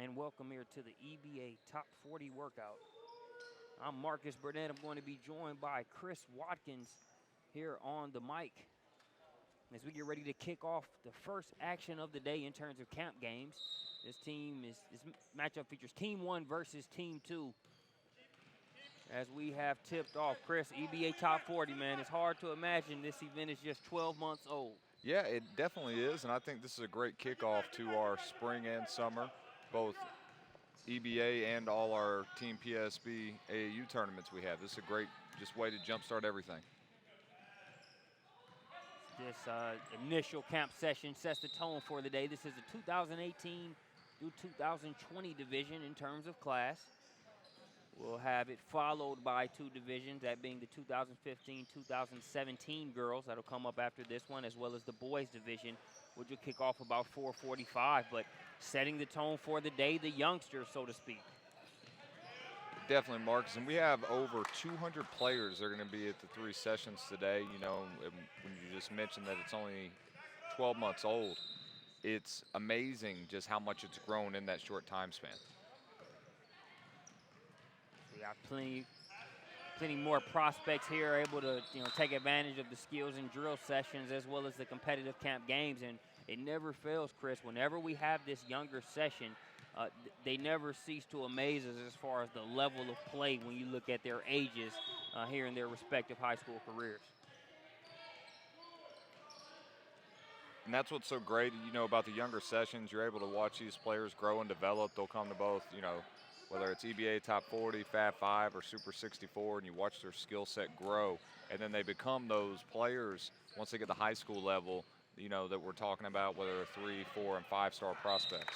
and welcome here to the EBA Top 40 workout. I'm Marcus Burnett. I'm going to be joined by Chris Watkins here on the mic as we get ready to kick off the first action of the day in terms of camp games. This matchup features Team 1 versus Team 2. As we have tipped off, Chris, EBA Top 40, man, it's hard to imagine this event is just 12 months old. Yeah, it definitely is, and I think this is a great kickoff to our spring and summer, both EBA and all our Team PSB AAU tournaments we have. This is a great just way to jumpstart everything. This initial camp session sets the tone for the day. This is a 2018 through 2020 division in terms of class. We'll have it followed by two divisions, that being the 2015-2017 girls. That'll come up after this one, as well as the boys division, which will kick off about 4:45. But setting the tone for the day, the youngsters, so to speak. Definitely, Marcus. And we have over 200 players that are going to be at the three sessions today. You know, when you just mentioned that it's only 12 months old, it's amazing just how much it's grown in that short time span. We got plenty more prospects here able to take advantage of the skills and drill sessions as well as the competitive camp games. And it never fails, Chris. Whenever we have this younger session, they never cease to amaze us as far as the level of play when you look at their ages here in their respective high school careers. And that's what's so great, about the younger sessions. You're able to watch these players grow and develop. They'll come to both, whether it's EBA Top 40, Fab 5, or Super 64, and you watch their skill set grow. And then they become those players once they get to high school level, that we're talking about, whether they're 3, 4, and 5-star prospects.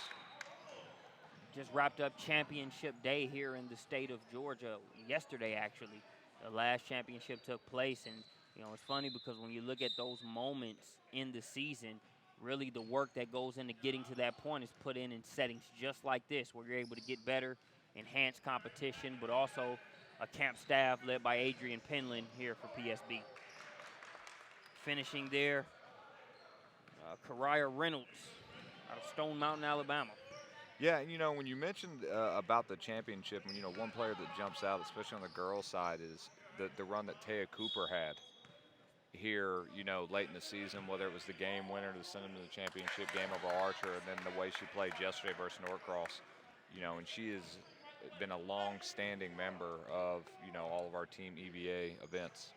Just wrapped up championship day here in the state of Georgia yesterday, actually. The last championship took place, and it's funny because when you look at those moments in the season, really the work that goes into getting to that point is put in settings just like this, where you're able to get better, enhance competition, but also a camp staff led by Adrian Penland here for PSB. Finishing there, Kariah Reynolds out of Stone Mountain, Alabama. Yeah, when you mentioned about the championship, one player that jumps out, especially on the girls' side, is the run that Taya Cooper had here, late in the season, whether it was the game winner to send him to the championship game over Archer, and then the way she played yesterday versus Norcross, and she has been a long-standing member of, all of our Team EBA events.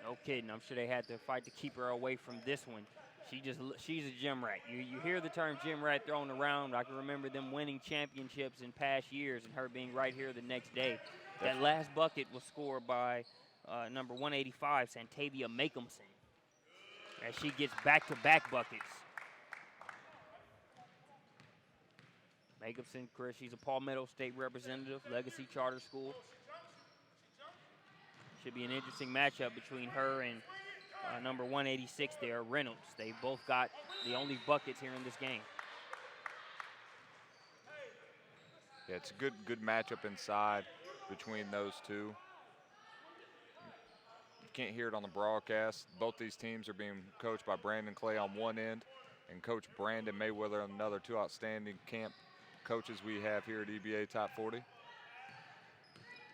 No kidding. I'm sure they had to fight to keep her away from this one. She's a gym rat. You hear the term gym rat thrown around. I can remember them winning championships in past years and her being right here the next day. That last bucket was scored by number 185, Santavia Makeumson, as she gets back-to-back buckets. Makeumson, Chris, she's a Palmetto State representative, Legacy Charter School. Should be an interesting matchup between her and number 186 there, Reynolds. They both got the only buckets here in this game. Yeah, it's a good matchup inside between those two. You can't hear it on the broadcast. Both these teams are being coached by Brandon Clay on one end and Coach Brandon Mayweather on another. Two outstanding camp coaches we have here at EBA Top 40.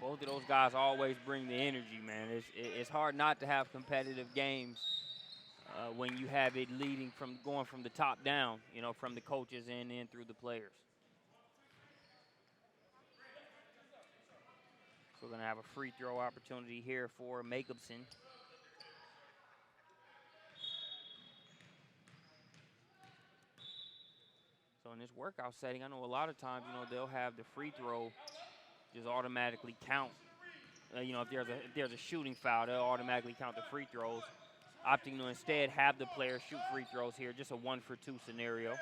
Both of those guys always bring the energy, man. It's hard not to have competitive games when you have it going from the top down, from the coaches and in through the players. So we're going to have a free throw opportunity here for Makeumson. So in this workout setting, I know a lot of times, they'll have the free throw just automatically count. If there's a shooting foul, they'll automatically count the free throws. Opting to instead have the players shoot free throws here, just a 1-for-2 scenario.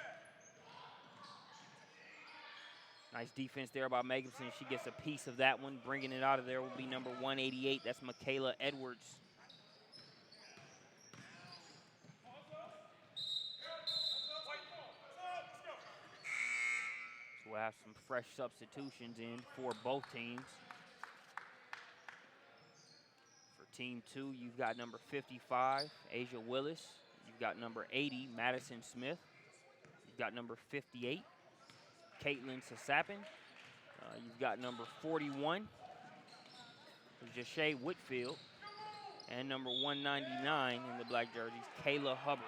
Nice defense there by Makeumson. She gets a piece of that one. Bringing it out of there will be number 188. That's Michaela Edwards. So we'll have some fresh substitutions in for both teams. For Team 2, you've got number 55, Asia Willis. You've got number 80, Madison Smith. You've got number 58, Caitlin Sasapin. You've got number 41, Jashay Whitfield. And number 199 in the black jerseys, Kayla Hubbard.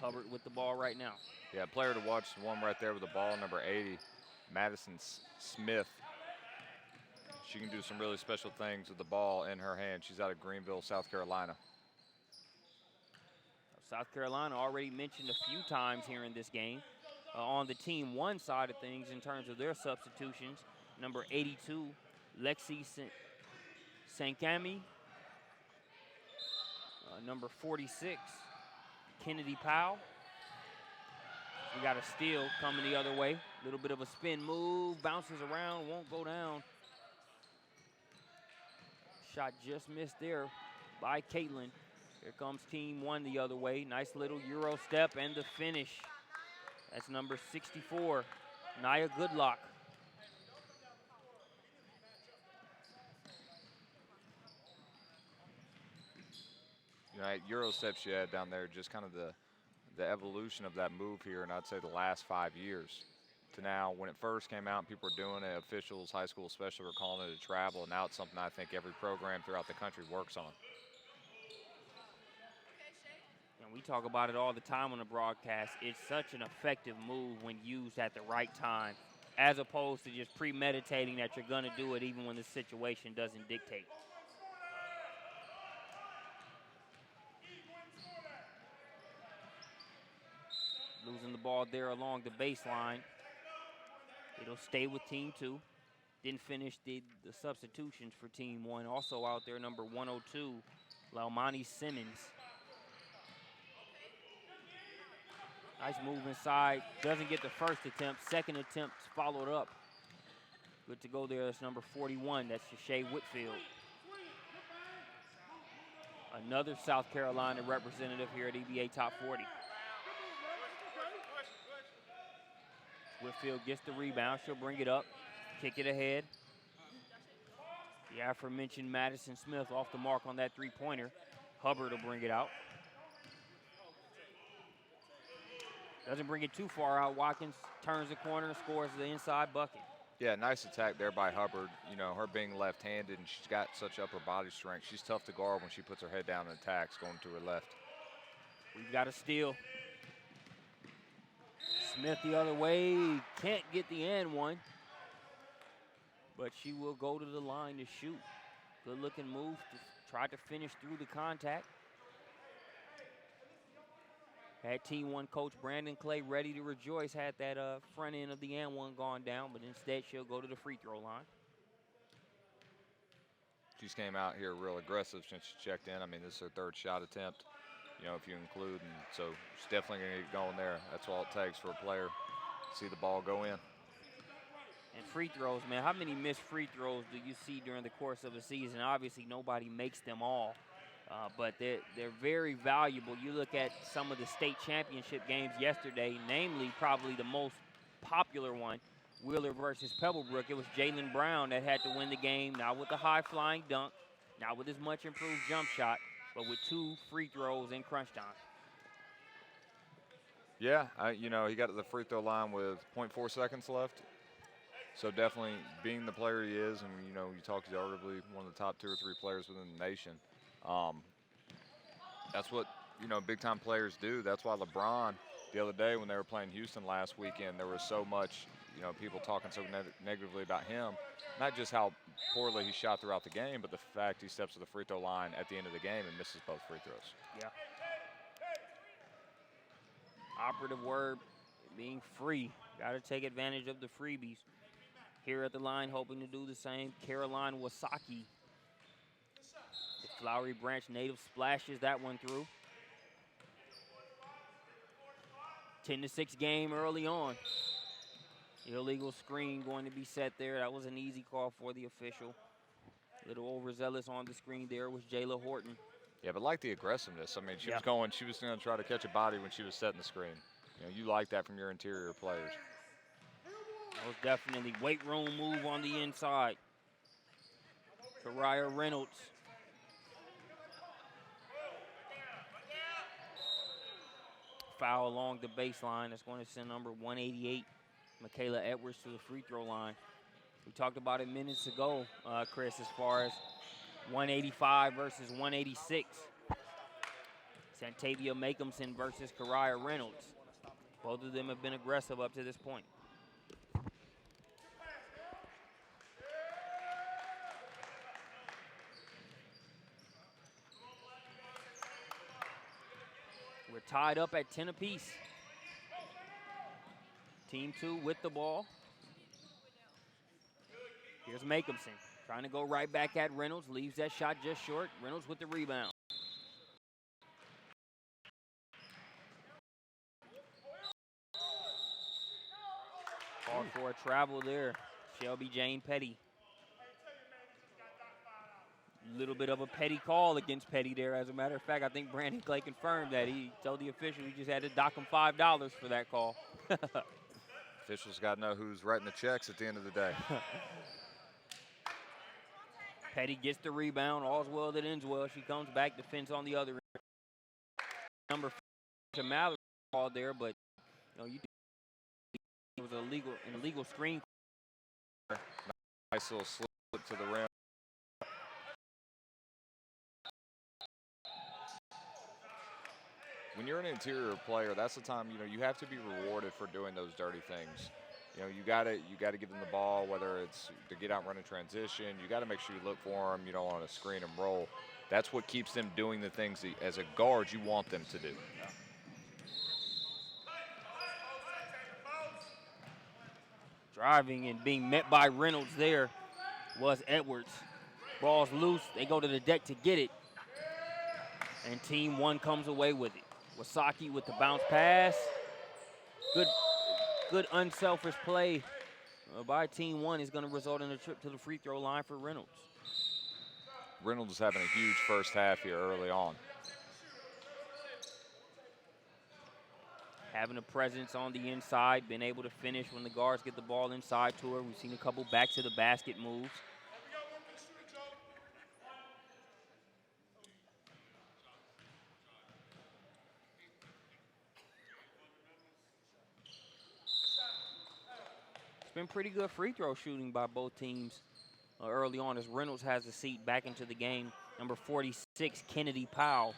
Hubbard with the ball right now. Yeah, player to watch, the one right there with the ball, number 80, Madison Smith. She can do some really special things with the ball in her hand. She's out of Greenville, South Carolina. South Carolina already mentioned a few times here in this game. On the Team 1 side of things, in terms of their substitutions, number 82, Lexi Sankami. Number 46, Kennedy Powell. We got a steal coming the other way. A little bit of a spin move, bounces around, won't go down. Shot just missed there by Caitlin. Here comes Team 1 the other way. Nice little Euro step and the finish. That's number 64, Nia Goodlock. You know, that Euro step she had down there, just kind of the evolution of that move here, and I'd say the last 5 years to now. When it first came out, people were doing it, officials, high school especially, were calling it a travel, and now it's something I think every program throughout the country works on. And we talk about it all the time on the broadcast. It's such an effective move when used at the right time, as opposed to just premeditating that you're going to do it even when the situation doesn't dictate. Losing the ball there along the baseline. It'll stay with Team 2. Didn't finish the substitutions for Team 1. Also out there, number 102, Laumani Simmons. Nice move inside. Doesn't get the first attempt. Second attempt followed up. Good to go there. That's number 41. That's Jashay Whitfield. Another South Carolina representative here at EBA Top 40. Whitfield gets the rebound. She'll bring it up, kick it ahead. The aforementioned Madison Smith off the mark on that three-pointer. Hubbard will bring it out. Doesn't bring it too far out. Watkins turns the corner and scores the inside bucket. Yeah, nice attack there by Hubbard. You know, her being left-handed, and she's got such upper body strength. She's tough to guard when she puts her head down and attacks going to her left. We've got a steal. Smith the other way, can't get the and one, but she will go to the line to shoot. Good looking move to try to finish through the contact. Had Team 1 coach Brandon Clay ready to rejoice had that front end of the and one gone down, but instead she'll go to the free throw line. She's came out here real aggressive since she checked in. I mean, this is her third shot attempt, you know, if you include, and so she's definitely going to get going there. That's all it takes for a player to see the ball go in. And free throws, man, how many missed free throws do you see during the course of a season? Obviously, nobody makes them all, but they're very valuable. You look at some of the state championship games yesterday, namely probably the most popular one, Wheeler versus Pebblebrook. It was Jalen Brown that had to win the game, not with the high-flying dunk, not with his much improved jump shot, but with 2 free throws in crunch time. Yeah, you know, he got to the free throw line with 0.4 seconds left. So definitely being the player he is, and, you know, you talked to arguably one of the top 2 or 3 players within the nation. That's what, you know, big-time players do. That's why LeBron, the other day when they were playing Houston last weekend, there was so much, you know, people talking so negatively about him. Not just how poorly he shot throughout the game, but the fact he steps to the free throw line at the end of the game and misses both free throws. Yeah. Operative word being free. Got to take advantage of the freebies. Here at the line, hoping to do the same, Caroline Wasaki. The Flowery Branch native splashes that one through. 10-6 game early on. Illegal screen going to be set there. That was an easy call for the official. A little overzealous on the screen there was Jayla Horton. Yeah, but like the aggressiveness. I mean, she was going to try to catch a body when she was setting the screen. You know, you like that from your interior players. That was definitely weight room move on the inside. Kariah Reynolds. foul along the baseline. That's going to send number 188, Michaela Edwards, to the free throw line. We talked about it minutes ago, Chris, as far as 185 versus 186. Santavia Makeumson versus Kariah Reynolds. Both of them have been aggressive up to this point. We're tied up at 10 apiece. Team 2 with the ball. Here's Makeumson trying to go right back at Reynolds. Leaves that shot just short. Reynolds with the rebound. Called for a travel there. Shelby Jane Petty. Little bit of a petty call against Petty there. As a matter of fact, I think Brandon Clay confirmed that. He told the official he just had to dock him $5 for that call. Officials got to know who's writing the checks at the end of the day. Petty gets the rebound. All's well that ends well. She comes back, defends on the other end. Number 4, Mallory called there, but you know, it was an illegal screen. Nice little slip to the rim. When you're an interior player, that's the time, you know, you have to be rewarded for doing those dirty things. You know, you gotta give them the ball, whether it's to get out and run a transition. You got to make sure you look for them, you know, on a screen and roll. That's what keeps them doing the things that, as a guard, you want them to do. Driving and being met by Reynolds there was Edwards. Ball's loose. They go to the deck to get it. And Team 1 comes away with it. Wasaki with the bounce pass. Good unselfish play by Team 1 is going to result in a trip to the free throw line for Reynolds. Reynolds is having a huge first half here early on. Having a presence on the inside, been able to finish when the guards get the ball inside to her. We've seen a couple back to the basket moves. It's been pretty good free throw shooting by both teams early on as Reynolds has the seat back into the game. Number 46, Kennedy Powell.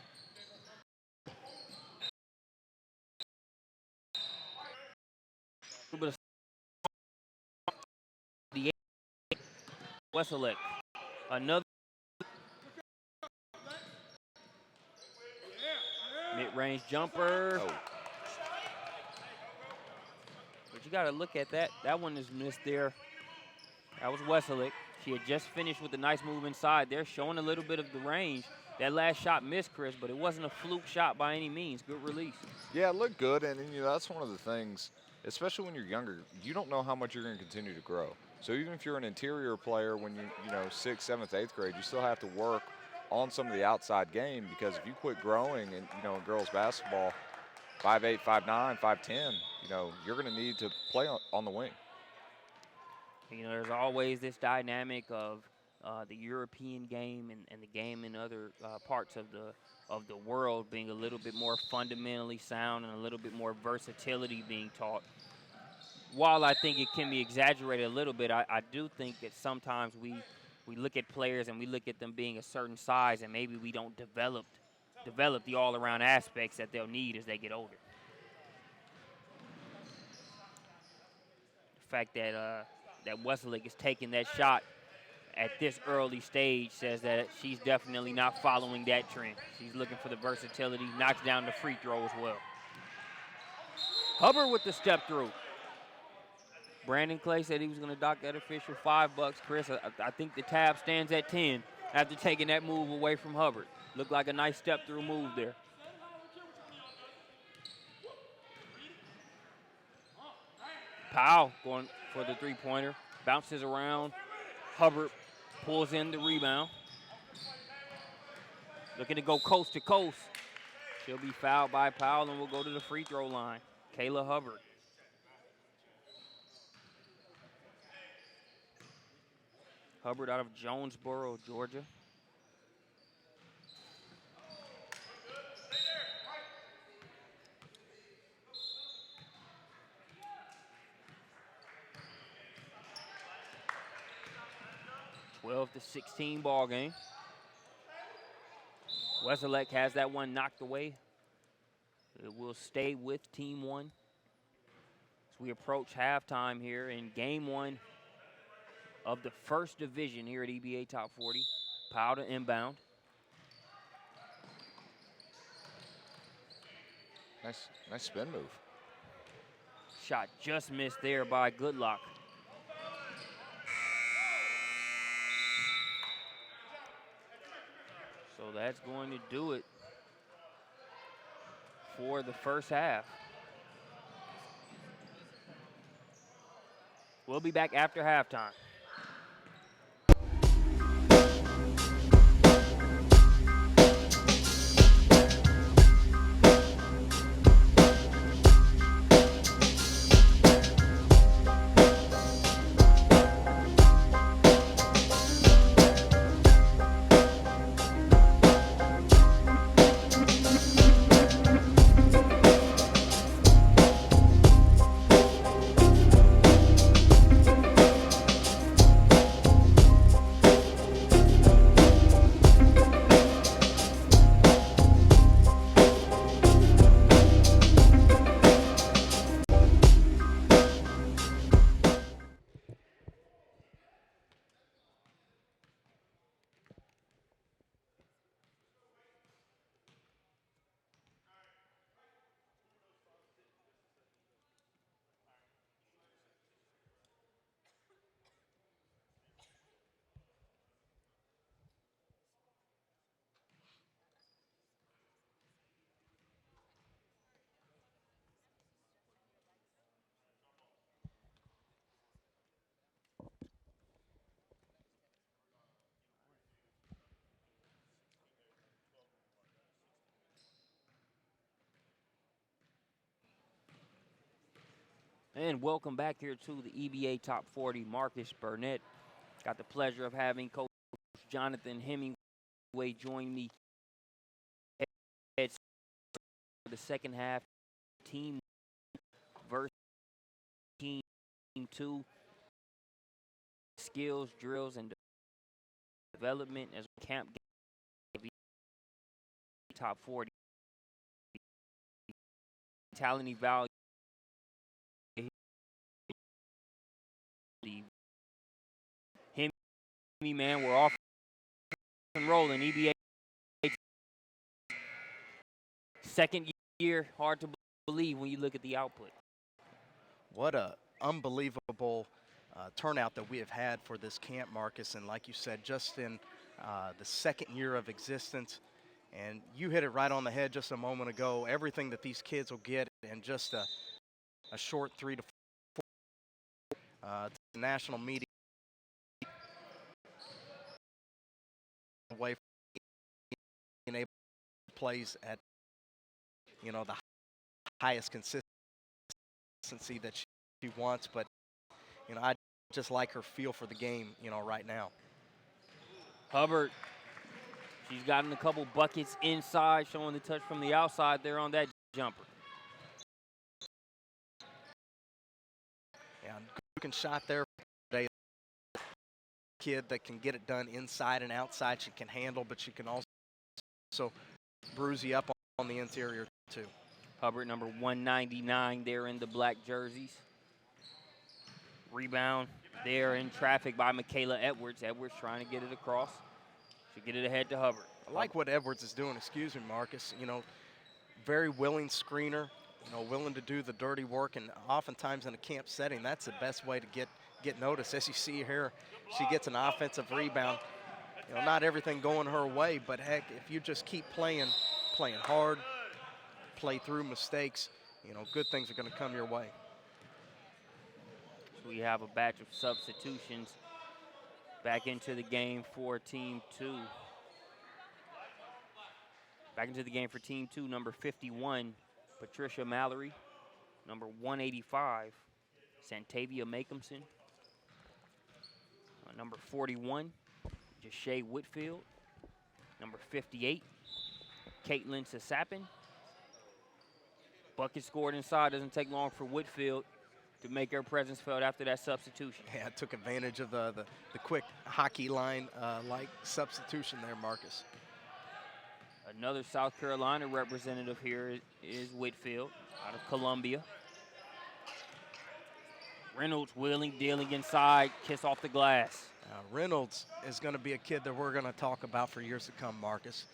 Wesselek, another mid-range jumper. Oh. But you got to look at that. That one is missed there. That was Wesselek. She had just finished with a nice move inside there, showing a little bit of the range. That last shot missed, Chris, but it wasn't a fluke shot by any means. Good release. Yeah, it looked good, and you know, that's one of the things, especially when you're younger, you don't know how much you're going to continue to grow. So even if you're an interior player when you know, 6th, 7th, 8th grade, you still have to work on some of the outside game, because if you quit growing and, you know, in girls basketball, 5'8", 5'9", 5'10", you know, you're going to need to play on the wing. You know, there's always this dynamic of the European game and the game in other parts of the world being a little bit more fundamentally sound and a little bit more versatility being taught. While I think it can be exaggerated a little bit, I do think that sometimes we look at players and we look at them being a certain size and maybe we don't develop the all-around aspects that they'll need as they get older. The fact that Wesselek is taking that shot at this early stage says that she's definitely not following that trend. She's looking for the versatility, knocks down the free throw as well. Hubbard with the step through. Brandon Clay said he was going to dock that official $5. Chris, I think the tab stands at 10 after taking that move away from Hubbard. Looked like a nice step through move there. Powell going for the three-pointer. Bounces around. Hubbard pulls in the rebound. Looking to go coast to coast. She'll be fouled by Powell and will go to the free throw line. Kayla Hubbard. Hubbard out of Jonesboro, Georgia. 12-16 ball game. Weselec has that one knocked away. It will stay with Team 1 as we approach halftime here in Game 1 of the first division here at EBA Top 40. Powell to inbound. Nice spin move. Shot just missed there by Goodlock. So that's going to do it for the first half. We'll be back after halftime. And welcome back here to the EBA Top 40. Marcus Burnett. Got the pleasure of having Coach Jonathan Hemingway join me for the second half. Team versus Team 2. Skills, drills, and development as we camp Top 40. Talent evaluation. Hemi, man, we're off and rolling. EBA second year, hard to believe when you look at the output. What a unbelievable turnout that we have had for this camp, Marcus. And like you said, just in the second year of existence, and you hit it right on the head just a moment ago, everything that these kids will get in just a short 3 to 4 national media away from being able to plays at, you know, the highest consistency that she wants. But, you know, I just like her feel for the game, you know, right now. Hubbard, she's gotten a couple buckets inside, showing the touch from the outside there on that jumper. Yeah, good shot there today. Kid that can get it done inside and outside. She can handle, but she can also bruise you up on the interior too. Hubbard, number 199 there in the black jerseys. Rebound there in traffic by Michaela Edwards. Edwards trying to get it across. She get it ahead to Hubbard. I like what Edwards is doing, excuse me, Marcus. You know, very willing screener, you know, willing to do the dirty work, and oftentimes in a camp setting, that's the best way to get noticed. As you see here, she gets an offensive rebound. You know, not everything going her way, but heck, if you just keep playing hard, play through mistakes, you know, good things are going to come your way. So we have a batch of substitutions back into the game for Team 2. Back into the game for Team 2, number 51, Patricia Mallory. Number 185, Santavia Makeumson. Number 41, Jashay Whitfield. Number 58, Caitlin Sasapin. Bucket scored inside, doesn't take long for Whitfield. to make her presence felt after that substitution. Yeah, took advantage of the quick hockey line like substitution there, Marcus. Another South Carolina representative here is Whitfield out of Columbia. Reynolds wheeling, dealing inside, kiss off the glass. Reynolds is going to be a kid that we're going to talk about for years to come, Marcus.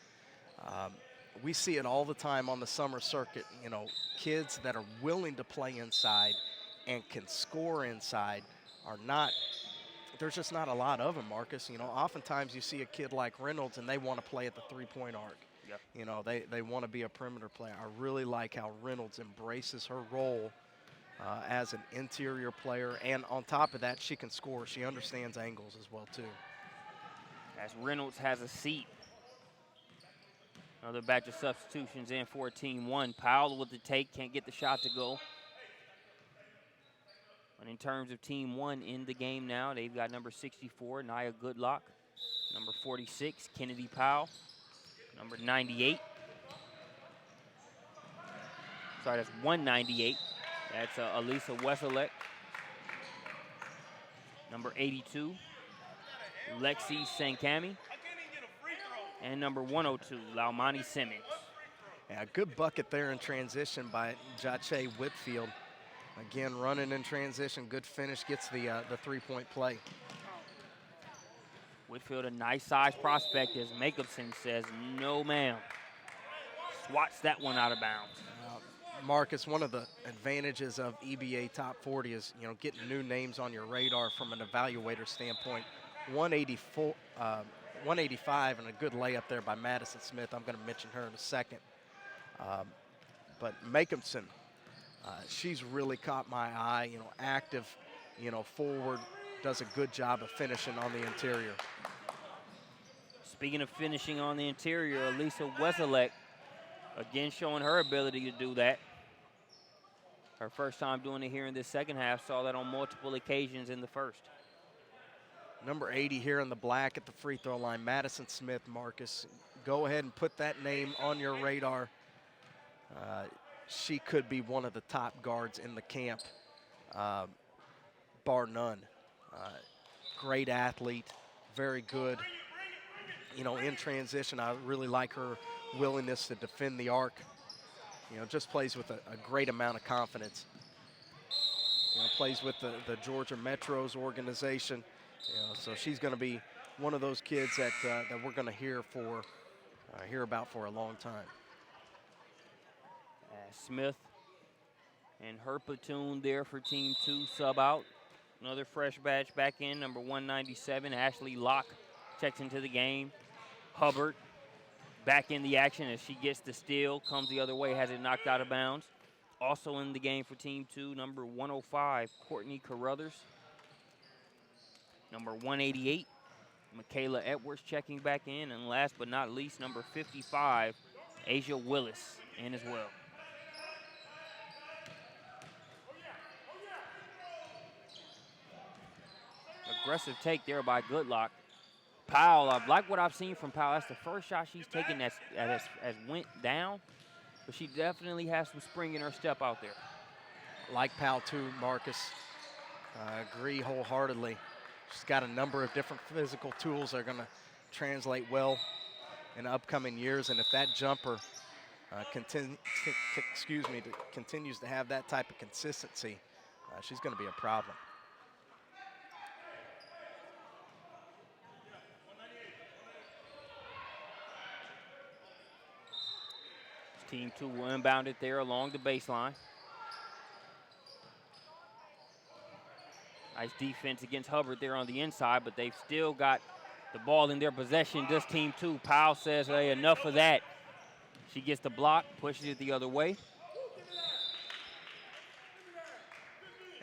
We see it all the time on the summer circuit, you know, kids that are willing to play inside and can score inside are not, there's just not a lot of them, Marcus. You know, oftentimes you see a kid like Reynolds and they want to play at the three-point arc. Yep. You know, they want to be a perimeter player. I really like how Reynolds embraces her role as an interior player, and on top of that, she can score. She understands angles as well, too. As Reynolds has a seat. Another batch of substitutions in for Team 1. Powell with the take, can't get the shot to go. And in terms of Team 1 in the game now, they've got number 64, Nia Goodlock. Number 46, Kennedy Powell. Number 98. Sorry, that's 198. That's Elisa Weselek. Number 82, Lexi Sankami. And number 102, Laumani Simmons. Yeah, good bucket there in transition by Jache Whitfield. Again, running in transition, good finish, gets the three-point play. Whitfield, a nice size prospect, as Jacobson says, no ma'am. Swats that one out of bounds. Marcus, one of the advantages of EBA Top 40 is, you know, getting new names on your radar from an evaluator standpoint. 185 and a good layup there by Madison Smith. I'm going to mention her in a second. But Jacobson, she's really caught my eye, you know, active, you know, forward, does a good job of finishing on the interior. Speaking of finishing on the interior, Elisa Weselek, again showing her ability to do that. Her first time doing it here in this second half, saw that on multiple occasions in the first. Number 80 here in the black at the free throw line, Madison Smith, Marcus. Go ahead and put that name on your radar. She could be one of the top guards in the camp, bar none. Great athlete, very good. You know, in transition, I really like her willingness to defend the arc. You know, just plays with a great amount of confidence. You know, plays with the Georgia Metros organization. You know, so she's going to be one of those kids that we're going to hear about for a long time. Smith and her platoon there for Team 2 sub out. Another fresh batch back in, number 197, Ashley Locke checks into the game. Hubbard back in the action as she gets the steal, comes the other way, has it knocked out of bounds. Also in the game for Team 2, number 105, Courtney Carruthers. Number 188, Michaela Edwards checking back in. And last but not least, number 55, Asia Willis in as well. Aggressive take there by Goodlock. Powell, I like what I've seen from Powell. That's the first shot she's taken that has went down, but she definitely has some spring in her step out there. Like Powell too, Marcus. Agree wholeheartedly. She's got a number of different physical tools that are going to translate well in upcoming years, and if that jumper continues to have that type of consistency, she's going to be a problem. Team 2 will inbound it there along the baseline. Nice defense against Hubbard there on the inside, but they've still got the ball in their possession. This Team 2, Powell says, hey, enough of that. She gets the block, pushes it the other way.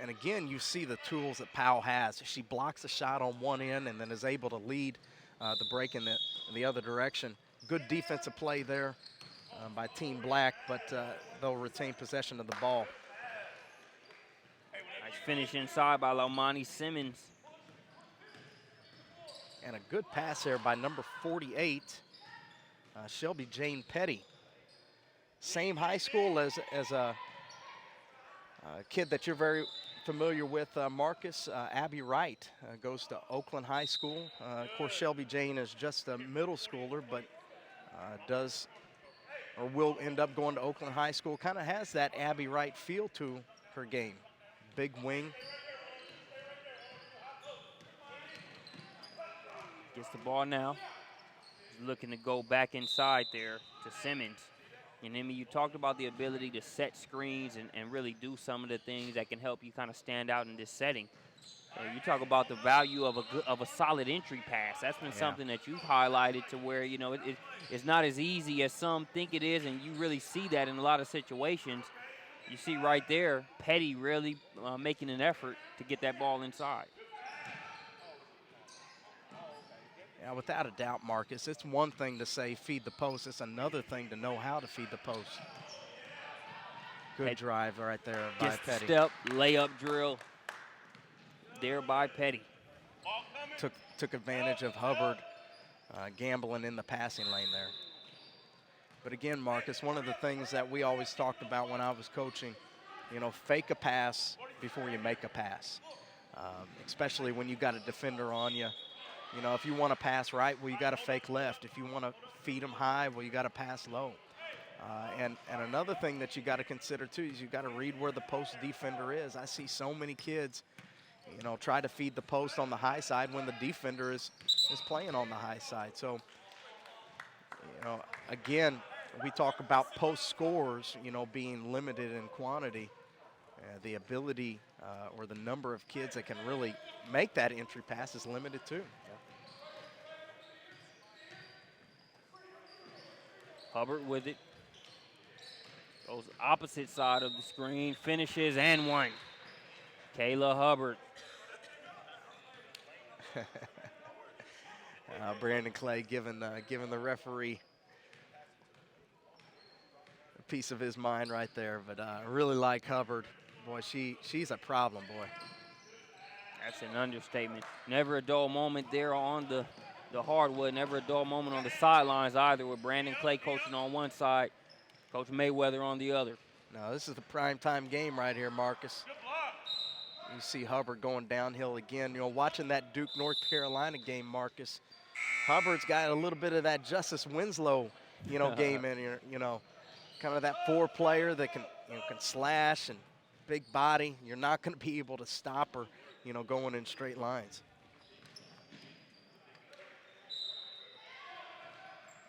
And again, you see the tools that Powell has. She blocks a shot on one end and then is able to lead the break in the other direction. Good defensive play there by Team Black, but they'll retain possession of the ball. Nice finish inside by Laumani Simmons. And a good pass there by number 48, Shelby Jane Petty. Same high school as a kid that you're very familiar with Marcus, Abby Wright goes to Oakland High School. Of course, Shelby Jane is just a middle schooler, but does or will end up going to Oakland High School. Kind of has that Abby Wright feel to her game. Big wing. Gets the ball now. He's looking to go back inside there to Simmons. And then you talked about the ability to set screens and really do some of the things that can help you kind of stand out in this setting. You talk about the value of a solid entry pass. That's been something that you've highlighted to where, you know, it's not as easy as some think it is, and you really see that in a lot of situations. You see right there, Petty really making an effort to get that ball inside. Yeah, without a doubt, Marcus, it's one thing to say feed the post. It's another thing to know how to feed the post. Good drive right there by Gets Petty. Step, layup drill there by Petty. Took advantage of Hubbard gambling in the passing lane there. But again, Marcus, one of the things that we always talked about when I was coaching, you know, fake a pass before you make a pass, especially when you got a defender on you. You know, if you want to pass right, well, you got to fake left. If you want to feed them high, well, you got to pass low. And another thing that you got to consider, too, is you got to read where the post defender is. I see so many kids, you know, try to feed the post on the high side when the defender is playing on the high side. So, you know, again, we talk about post scores, you know, being limited in quantity. The ability or the number of kids that can really make that entry pass is limited, too. Hubbard with it. Goes opposite side of the screen, finishes, and one. Kayla Hubbard. Brandon Clay giving the referee a piece of his mind right there. But I really like Hubbard. Boy, she's a problem, boy. That's an understatement. Never a dull moment there on the hardwood. Never a dull moment on the sidelines either, with Brandon Clay coaching on one side, Coach Mayweather on the other. Now, this is the primetime game right here, Marcus. You see Hubbard going downhill again. You know, watching that Duke, North Carolina game, Marcus, Hubbard's got a little bit of that Justice Winslow, you know, game in here. You know, kind of that player that can slash and big body. You're not going to be able to stop her, you know, going in straight lines.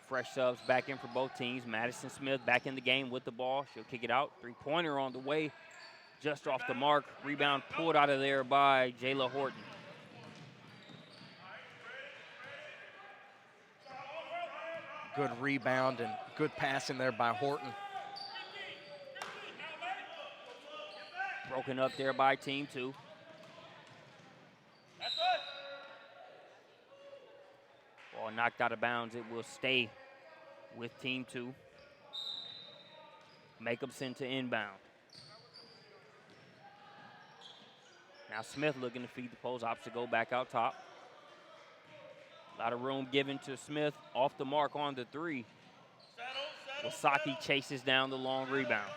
Fresh subs back in for both teams. Madison Smith back in the game with the ball. She'll kick it out. Three-pointer on the way, just off the mark. Rebound pulled out of there by Jayla Horton. Good rebound and good passing there by Horton. Broken up there by Team 2. Ball knocked out of bounds. It will stay with Team 2. Makeup sent to inbound. Now Smith looking to feed the post. Opts to go back out top. A lot of room given to Smith. Off the mark on the three. Wasaki chases down the long rebound.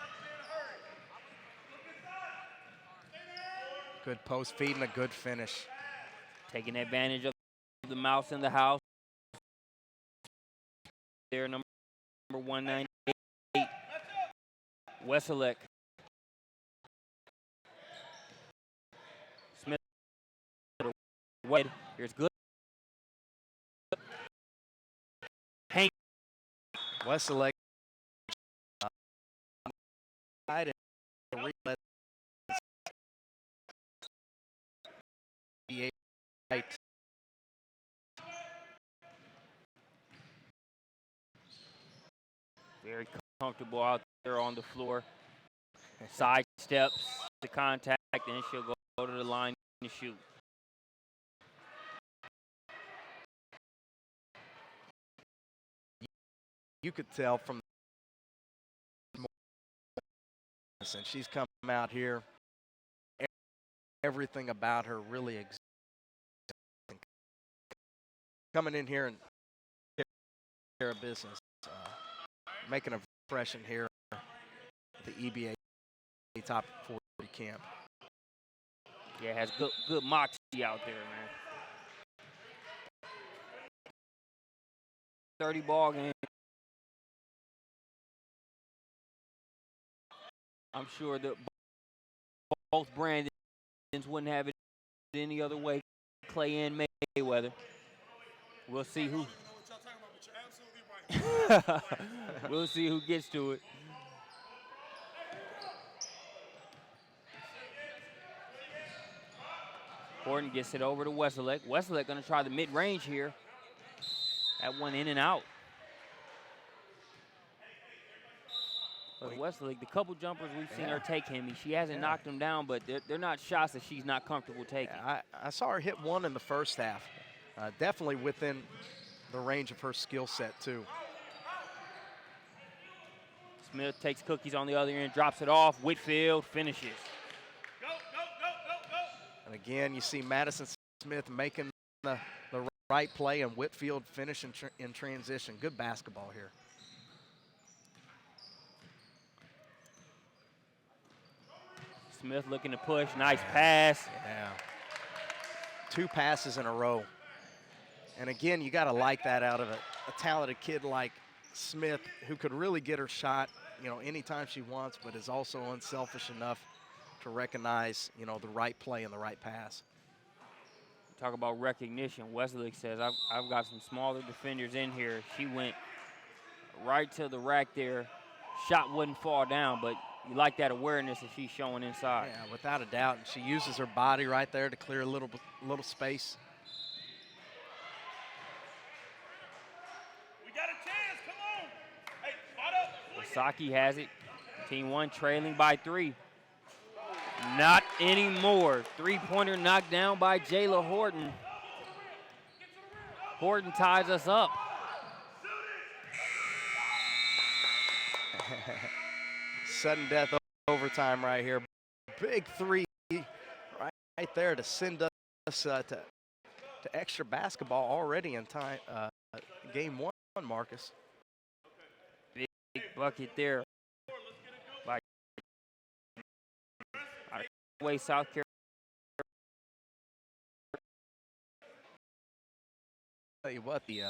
Good post feed and a good finish. Taking advantage of the mouse in the house. There, number 198, Weselek. Smith. Here's good. Hank. Weselek. Very comfortable out there on the floor. Side steps to contact, and she'll go to the line to shoot. You could tell from and she's come out here. Everything about her really coming in here and take care of business. Making a impression here at the EBA top 40 camp. Yeah, has good moxie out there, man. 30 ball game. I'm sure that both Brandons wouldn't have it any other way. Clay and Mayweather. We'll see who. We'll see who gets to it. Horton gets it over to Wesley. Wesley going to try the mid-range here. That one in and out. But Wesley, the couple jumpers we've seen her take him, she hasn't knocked them down, but they're not shots that she's not comfortable taking. Yeah, I saw her hit one in the first half. Definitely within the range of her skill set, too. Smith takes cookies on the other end, drops it off. Whitfield finishes. And again, you see Madison Smith making the right play and Whitfield finishing in transition. Good basketball here. Smith looking to push. Nice pass. Yeah. 2 passes in a row. And again, you got to like that out of a talented kid like Smith, who could really get her shot, anytime she wants, but is also unselfish enough to recognize, the right play and the right pass. Talk about recognition. Wesley says, I've got some smaller defenders in here. She went right to the rack there. Shot wouldn't fall down, but you like that awareness that she's showing inside. Yeah, without a doubt. And she uses her body right there to clear a little space. We got a chance, come on. Hey, spot up. Sasaki has it. Team 1 trailing by 3. Not anymore. 3-pointer knocked down by Jayla Horton. Horton ties us up. Sudden death overtime right here. Big 3 right there to send us to extra basketball already in time. Game 1, Marcus. Big bucket there by way South Carolina. Tell you what, the